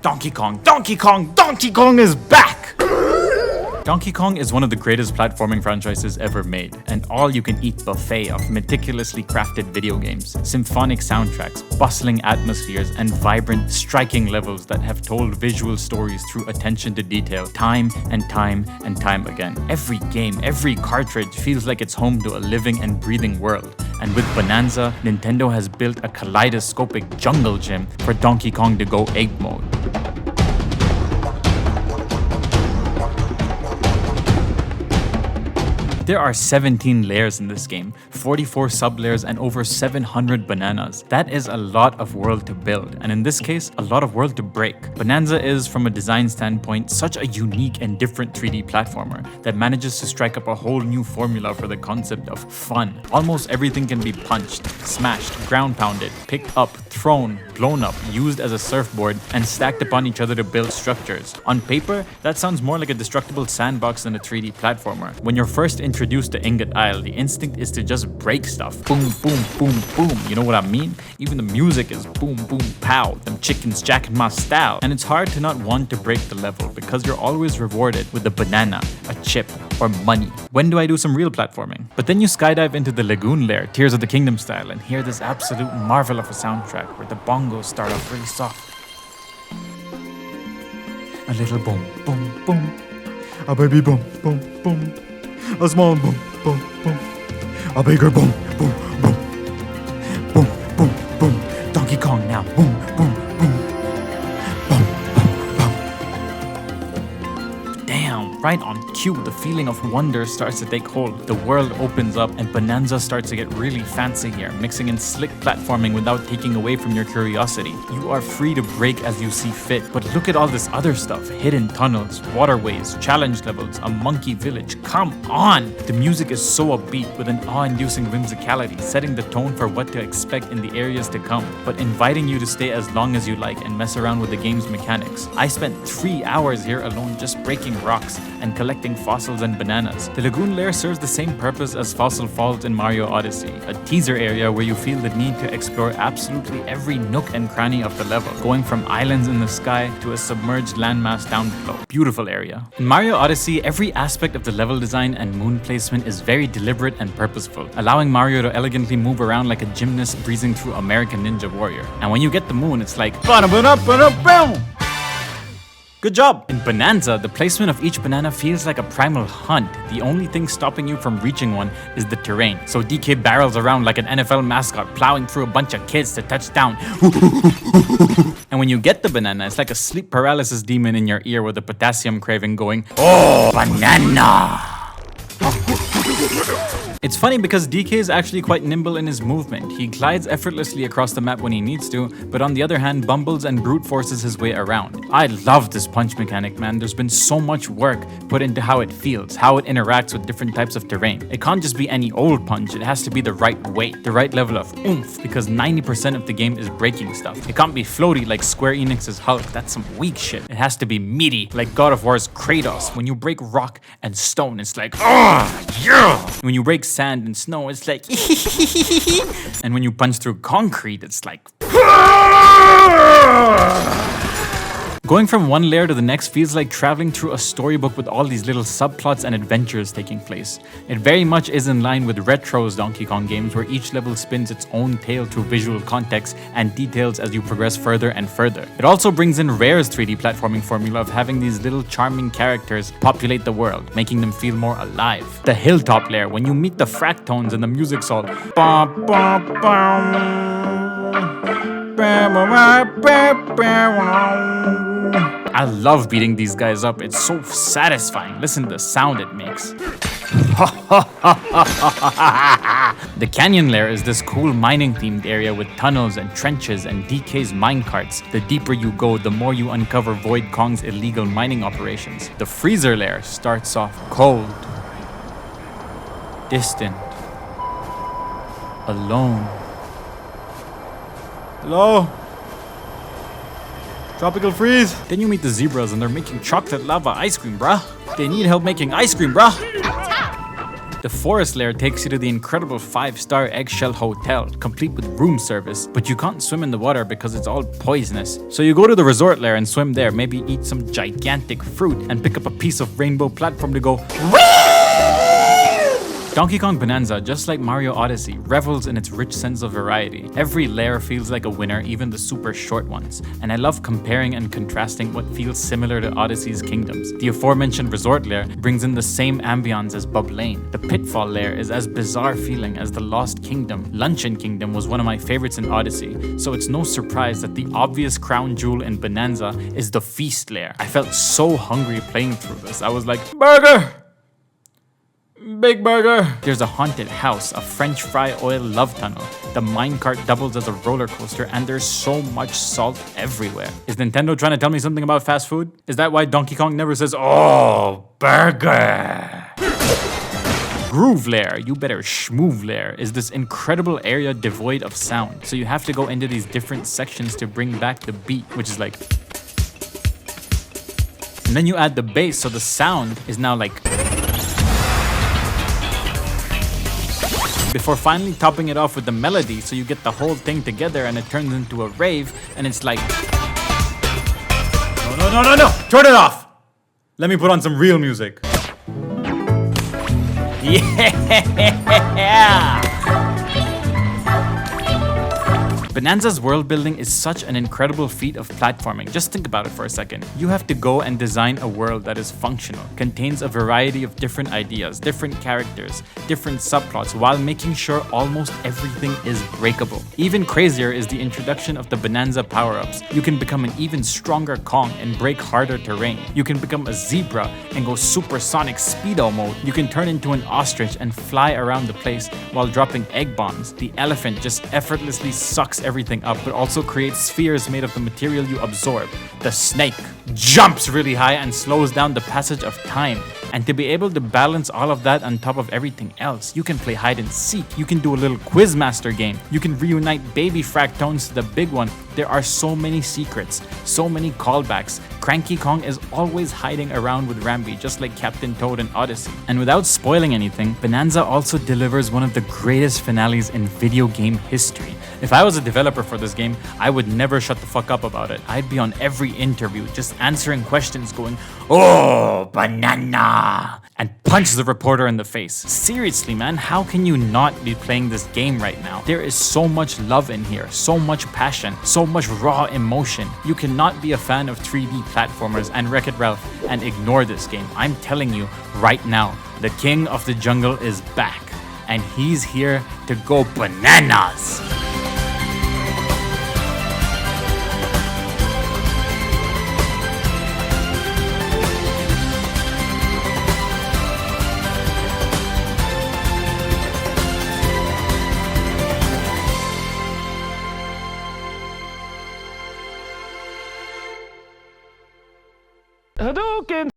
Donkey Kong! Donkey Kong! Donkey Kong is back! Donkey Kong is one of the greatest platforming franchises ever made, an all-you-can-eat buffet of meticulously crafted video games, symphonic soundtracks, bustling atmospheres, and vibrant, striking levels that have told visual stories through attention to detail time and time and time again. Every game, every cartridge feels like it's home to a living and breathing world. And with Bananza, Nintendo has built a kaleidoscopic jungle gym for Donkey Kong to go ape mode. There are 17 layers in this game, 44 sub-layers and over 700 bananas. That is a lot of world to build, and in this case, a lot of world to break. Bananza is, from a design standpoint, such a unique and different 3D platformer that manages to strike up a whole new formula for the concept of fun. Almost everything can be punched, smashed, ground pounded, picked up, thrown, blown up, used as a surfboard, and stacked upon each other to build structures. On paper, that sounds more like a destructible sandbox than a 3D platformer. When you're first introduced to Ingot Isle, the instinct is to just break stuff. Boom, boom, boom, boom. You know what I mean? Even the music is boom, boom, pow. Them chickens jacking my style. And it's hard to not want to break the level because you're always rewarded with a banana, a chip, or money. When do I do some real platforming? But then you skydive into the lagoon lair, Tears of the Kingdom style, and hear this absolute marvel of a soundtrack where the bongos start off really soft. A little boom, boom, boom. A baby boom, boom, boom. A small boom, boom, boom. A bigger boom, boom, boom. Boom, boom, boom. Donkey Kong now. Boom, boom, boom. Boom, boom, boom. Damn, right on cue, the feeling of wonder starts to take hold. The world opens up and Bananza starts to get really fancy here, mixing in slick platforming without taking away from your curiosity. You are free to break as you see fit, but look at all this other stuff. Hidden tunnels, waterways, challenge levels, a monkey village. Come on! The music is so upbeat with an awe-inducing whimsicality, setting the tone for what to expect in the areas to come, but inviting you to stay as long as you like and mess around with the game's mechanics. I spent 3 hours here alone just breaking rocks and collecting fossils and bananas. The lagoon lair serves the same purpose as Fossil Falls in Mario Odyssey, a teaser area where you feel the need to explore absolutely every nook and cranny of the level, going from islands in the sky to a submerged landmass down below. Beautiful area. In Mario Odyssey, every aspect of the level design and moon placement is very deliberate and purposeful, allowing Mario to elegantly move around like a gymnast breezing through American Ninja Warrior. And when you get the moon, it's like good job! In Bananza, the placement of each banana feels like a primal hunt. The only thing stopping you from reaching one is the terrain. So DK barrels around like an NFL mascot, plowing through a bunch of kids to touch down. And when you get the banana, it's like a sleep paralysis demon in your ear with a potassium craving going, oh, banana! It's funny because DK is actually quite nimble in his movement. He glides effortlessly across the map when he needs to, but on the other hand, bumbles and brute forces his way around. I love this punch mechanic, man. There's been so much work put into how it feels, how it interacts with different types of terrain. It can't just be any old punch, it has to be the right weight, the right level of oomph, because 90% of the game is breaking stuff. It can't be floaty like Square Enix's Hulk, that's some weak shit. It has to be meaty like God of War's Kratos. When you break rock and stone, it's like, ah, yeah! When you break sand and snow, it's like and when you punch through concrete, it's like going from one layer to the next feels like traveling through a storybook with all these little subplots and adventures taking place. It very much is in line with Retro's Donkey Kong games, where each level spins its own tale through visual context and details as you progress further and further. It also brings in Rare's 3D platforming formula of having these little charming characters populate the world, making them feel more alive. The hilltop layer, when you meet the fractones and the music's all I love beating these guys up, it's so satisfying. Listen to the sound it makes. The canyon lair is this cool mining themed area with tunnels and trenches and DK's minecarts. The deeper you go, the more you uncover Void Kong's illegal mining operations. The freezer lair starts off cold, distant, alone. Hello? Tropical freeze. Then you meet the zebras and they're making chocolate lava ice cream, bruh. They need help making ice cream, bruh. The forest layer takes you to the incredible 5-star eggshell hotel, complete with room service, but you can't swim in the water because it's all poisonous. So you go to the resort layer and swim there, maybe eat some gigantic fruit and pick up a piece of rainbow platform to go Donkey Kong Bananza, just like Mario Odyssey, revels in its rich sense of variety. Every layer feels like a winner, even the super short ones. And I love comparing and contrasting what feels similar to Odyssey's kingdoms. The aforementioned resort layer brings in the same ambience as Bub Lane. The pitfall layer is as bizarre feeling as the Lost Kingdom. Luncheon Kingdom was one of my favorites in Odyssey, so it's no surprise that the obvious crown jewel in Bananza is the feast layer. I felt so hungry playing through this. I was like, burger! Big burger! There's a haunted house, a French fry oil love tunnel. The minecart doubles as a roller coaster, and there's so much salt everywhere. Is Nintendo trying to tell me something about fast food? Is that why Donkey Kong never says, "Oh, burger"? Groove layer, you better schmoove layer, is this incredible area devoid of sound. So you have to go into these different sections to bring back the beat, which is like. And then you add the bass, so the sound is now like. Before finally topping it off with the melody, so you get the whole thing together and it turns into a rave, and it's like... No! Turn it off! Let me put on some real music. Yeah! Bananza's world building is such an incredible feat of platforming. Just think about it for a second. You have to go and design a world that is functional, contains a variety of different ideas, different characters, different subplots, while making sure almost everything is breakable. Even crazier is the introduction of the Bananza power-ups. You can become an even stronger Kong and break harder terrain. You can become a zebra and go supersonic speedo mode. You can turn into an ostrich and fly around the place while dropping egg bombs. The elephant just effortlessly sucks everything up, but also creates spheres made of the material you absorb. The snake jumps really high and slows down the passage of time. And to be able to balance all of that on top of everything else, you can play hide and seek. You can do a little Quizmaster game. You can reunite baby Fractones to the big one. There are so many secrets, so many callbacks. Cranky Kong is always hiding around with Rambi, just like Captain Toad in Odyssey. And without spoiling anything, Bananza also delivers one of the greatest finales in video game history. If I was a developer for this game, I would never shut the fuck up about it. I'd be on every interview just answering questions going, "Oh, banana!" and punch the reporter in the face. Seriously, man, how can you not be playing this game right now? There is so much love in here, so much passion, so much raw emotion. You cannot be a fan of 3D platformers and Wreck-It Ralph and ignore this game. I'm telling you right now, the king of the jungle is back, and he's here to go bananas. Hadouken!